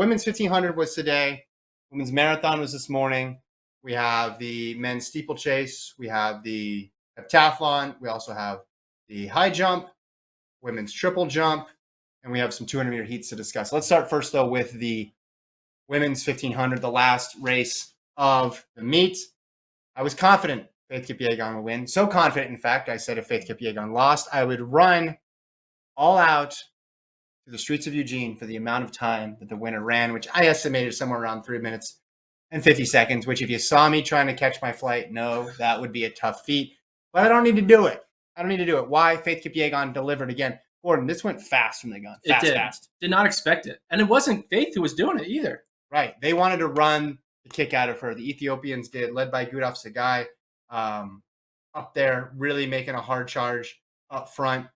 women's 1500 was today. Women's marathon was this morning. We have the men's steeplechase. We have the heptathlon. We also have the high jump, women's triple jump, and we have some 200-meter heats to discuss. Let's start first, though, with the women's 1500, the last race of the meet. I was confident Faith Kipyegon would win. So confident, in fact, I said if Faith Kipyegon lost, I would run all out to the streets of Eugene for the amount of time that the winner ran, which I estimated somewhere around 3 minutes and 50 seconds, which if you saw me trying to catch my flight, no, that would be a tough feat. But I don't need to do it. Why? Faith Kipyegon delivered again. Gordon, this went fast from the gun. Fast. Did not expect it. And it wasn't Faith who was doing it either. Right. They wanted to run the kick out of her. The Ethiopians did, led by Gudaf Sagai, up there, really making a hard charge up front.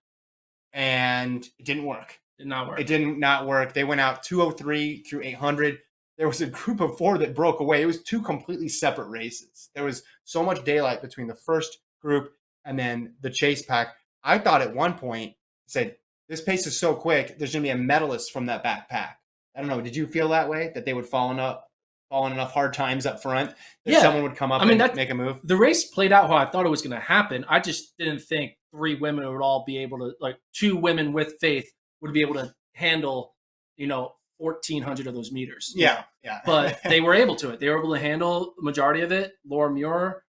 And it didn't work. It did not work. They went out 203 through 800. There was a group of 4 that broke away. It was 2 completely separate races. There was so much daylight between the first group and then the chase pack. I thought at one point, said, this pace is so quick, there's going to be a medalist from that backpack. I don't know. Did you feel that way? That they would fall in enough hard times up front that someone would come up and make a move? The race played out how I thought it was going to happen. I just didn't think 3 women would all be able to, like 2 women with Faith would be able to handle, 1,400 of those meters. Yeah. But they were able to. They were able to handle the majority of it. Laura Muir,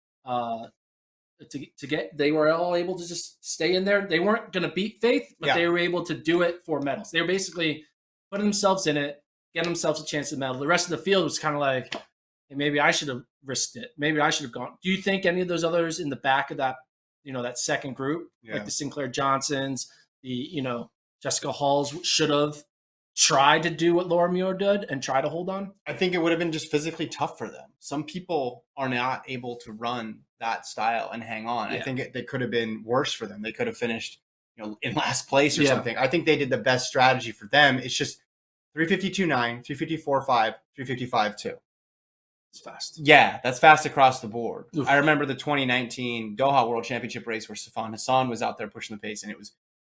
they were all able to just stay in there. They weren't going to beat Faith, but they were able to do it for medals. They were basically putting themselves in it, getting themselves a chance to medal. The rest of the field was kind of like, hey, maybe I should have risked it. Maybe I should have gone. Do you think any of those others in the back of that, that second group, like the Sinclair Johnsons, the, Jessica Halls, should have tried to do what Laura Muir did and try to hold on? I think it would have been just physically tough for them. Some people are not able to run that style and hang on. I think they could have been worse for them. They could have finished, in last place or something. I think they did the best strategy for them. It's just 352.9, 354.5, 355.2. It's fast. Yeah, that's fast across the board. Oof. I remember the 2019 Doha World Championship race where Sifan Hassan was out there pushing the pace, and it was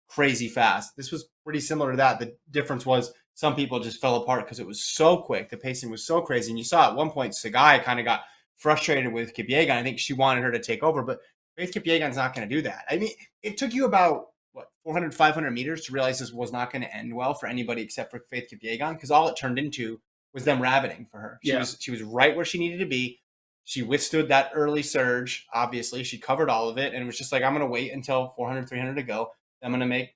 crazy fast. This was pretty similar to that. The difference was some people just fell apart because it was so quick. The pacing was so crazy. And you saw at one point, Sagai kind of got frustrated with Kipyegon. I think she wanted her to take over, but Faith Kipyegon's not going to do that. I mean, it took you about, 400, 500 meters to realize this was not going to end well for anybody except for Faith Kipyegon, because all it turned into was them rabbiting for her. She was right where she needed to be. She withstood that early surge. Obviously, she covered all of it, and it was just like, I'm going to wait until 400, 300 to go. I'm going to make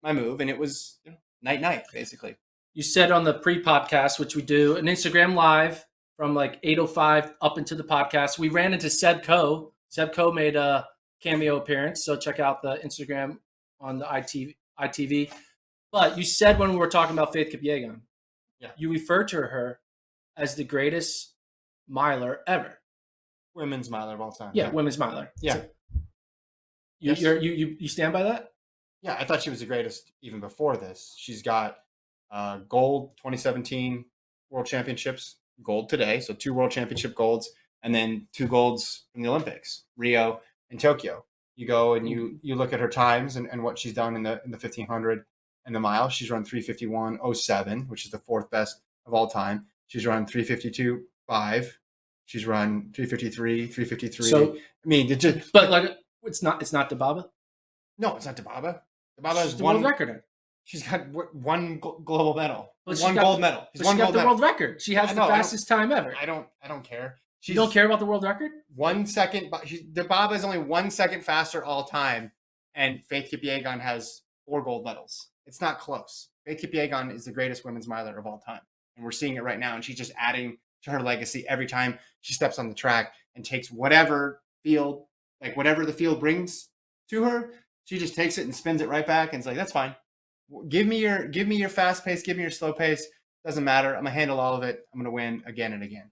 my move. And it was night, basically. You said on the pre-podcast, which we do, an Instagram live from like 8:05 up into the podcast, we ran into Seb Coe. Seb Coe made a cameo appearance. So check out the Instagram on the ITV. But you said when we were talking about Faith Kipyegon, you referred to her as the greatest miler ever. Women's miler of all time. Yeah, women's miler. Yeah. So you stand by that? Yeah, I thought she was the greatest even before this. She's got gold 2017 World Championships, gold today, so 2 World Championship golds, and then 2 golds from the Olympics, Rio and Tokyo. You go and you look at her times and what she's done in the 1500 and the mile. She's run 351.07, which is the 4th best of all time. She's run 352.5. She's run 353, 353. So I mean, it's not Dababa. No, it's not Dababa. Dababa is the world record. She's got one global medal. Well, one gold medal. She's got the world record. She has the fastest time ever. I don't care. You don't care about the world record? 1 second. Dababa is only 1 second faster all time, and Faith Kipyegon has 4 gold medals. It's not close. Faith Kipyegon is the greatest women's miler of all time, and we're seeing it right now. And she's just adding to her legacy every time she steps on the track and takes whatever the field brings to her. She just takes it and spins it right back, and it's like, that's fine. Give me your fast pace. Give me your slow pace. Doesn't matter. I'm gonna handle all of it. I'm gonna win again and again.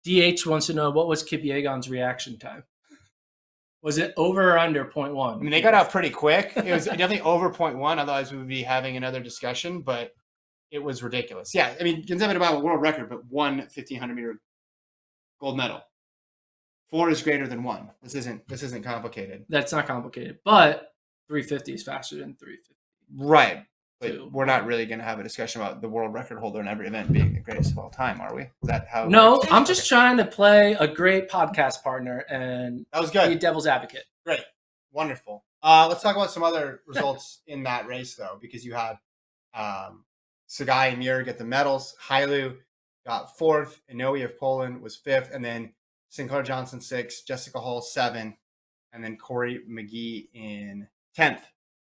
DH wants to know, what was Kipyegon's reaction time? Was it over or under 0.1? I mean, they got out pretty quick. It was definitely over 0.1. Otherwise, we would be having another discussion. But it was ridiculous. Yeah, I mean, Gonzaga about a world record, but 1 1,500-meter gold medal. 4 is greater than 1. This isn't complicated. That's not complicated, but 350 is faster than 350. Right. But too. we're not really going to have a discussion about the world record holder in every event being the greatest of all time, are we? Is that how? No, I'm just trying to play a great podcast partner and that was be a good. devil's advocate. Great, wonderful. Let's talk about some other results in that race, though, because you had Sagai and Muir get the medals. Hailu got 4th. Inoue of Poland was 5th, and then Sinclair Johnson 6th, Jessica Hall 7th, and then Corey McGee in 10th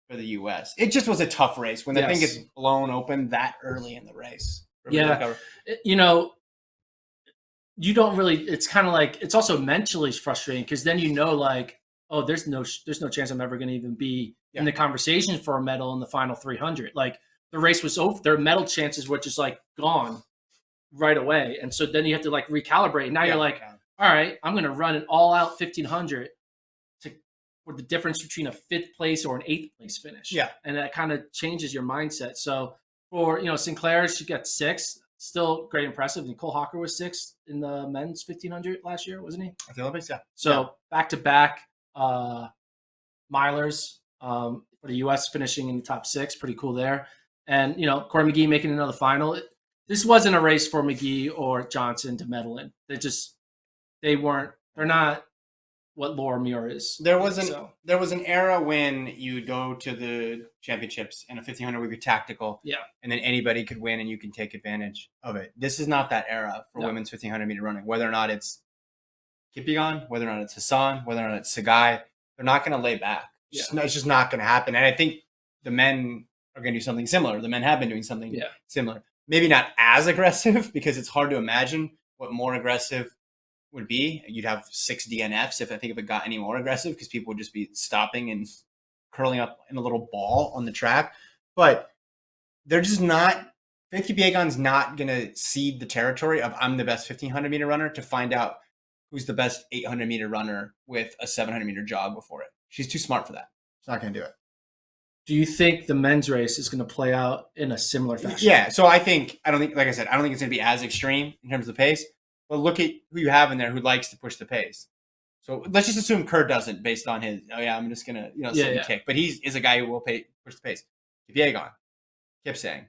for the U.S. It just was a tough race when the thing gets blown open that early in the race. Yeah, you know, you don't really. It's kind of like it's also mentally frustrating because then like, oh, there's no chance I'm ever going to even be in the conversation for a medal in the final 300. Like the race was over, their medal chances were just like gone right away, and so then you have to like recalibrate. Now you're like, all right, I'm going to run an all-out 1500 for the difference between a 5th place or an 8th place finish. Yeah, and that kind of changes your mindset. So for Sinclair, she got 6th. Still great, impressive. Nicole Hawker was 6th in the men's 1500 last year, wasn't he? At the Olympics, yeah. So back-to-back milers for the U.S. finishing in the top 6, pretty cool there. And Corey McGee making another final. This wasn't a race for McGee or Johnson to medal in. They're not what Laura Muir is. There was an era when you would go to the championships and a 1500 would be tactical. Yeah. And then anybody could win and you can take advantage of it. This is not that era for women's 1500 meter running. Whether or not it's Kipyegon, whether or not it's Hassan, whether or not it's Sagai, they're not going to lay back. Yeah. It's just not going to happen. And I think the men are going to do something similar. The men have been doing something similar. Maybe not as aggressive because it's hard to imagine what more aggressive would be. You'd have 6 DNFs if it got any more aggressive because people would just be stopping and curling up in a little ball on the track. But they're just not. Faith Kipyegon's not going to cede the territory of I'm the best 1500 meter runner to find out who's the best 800 meter runner with a 700 meter jog before it. She's too smart for that. She's not going to do it. Do you think the men's race is going to play out in a similar fashion? Yeah. So I don't think it's going to be as extreme in terms of the pace. But look at who you have in there who likes to push the pace. So let's just assume Kerr doesn't based on his, I'm just going to, sit and kick. But he is a guy who will push the pace. Kipyegon, Kipsang,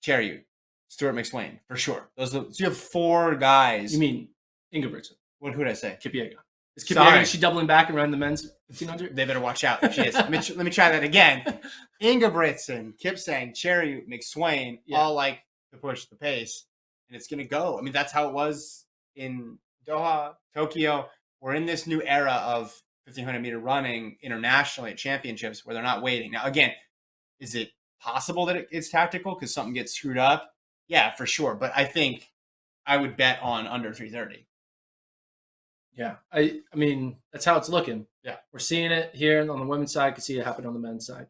Cheruiyot, Stuart McSwain, for sure. So you have 4 guys. You mean Ingebrigtsen? Who did I say? Kipyegon. Is Kipyegon, is she doubling back around the men's 1500? They better watch out if she is. let me try that again. Ingebrigtsen, Kipsang, Cheruiyot, McSwain all like to push the pace. And it's going to go. I mean, that's how it was in Doha, Tokyo. We're in this new era of 1500 meter running internationally at championships where they're not waiting. Now, again, is it possible that it's tactical because something gets screwed up? Yeah, for sure. But I think I would bet on under 330. Yeah. I mean, that's how it's looking. Yeah. We're seeing it here on the women's side. I can see it happen on the men's side.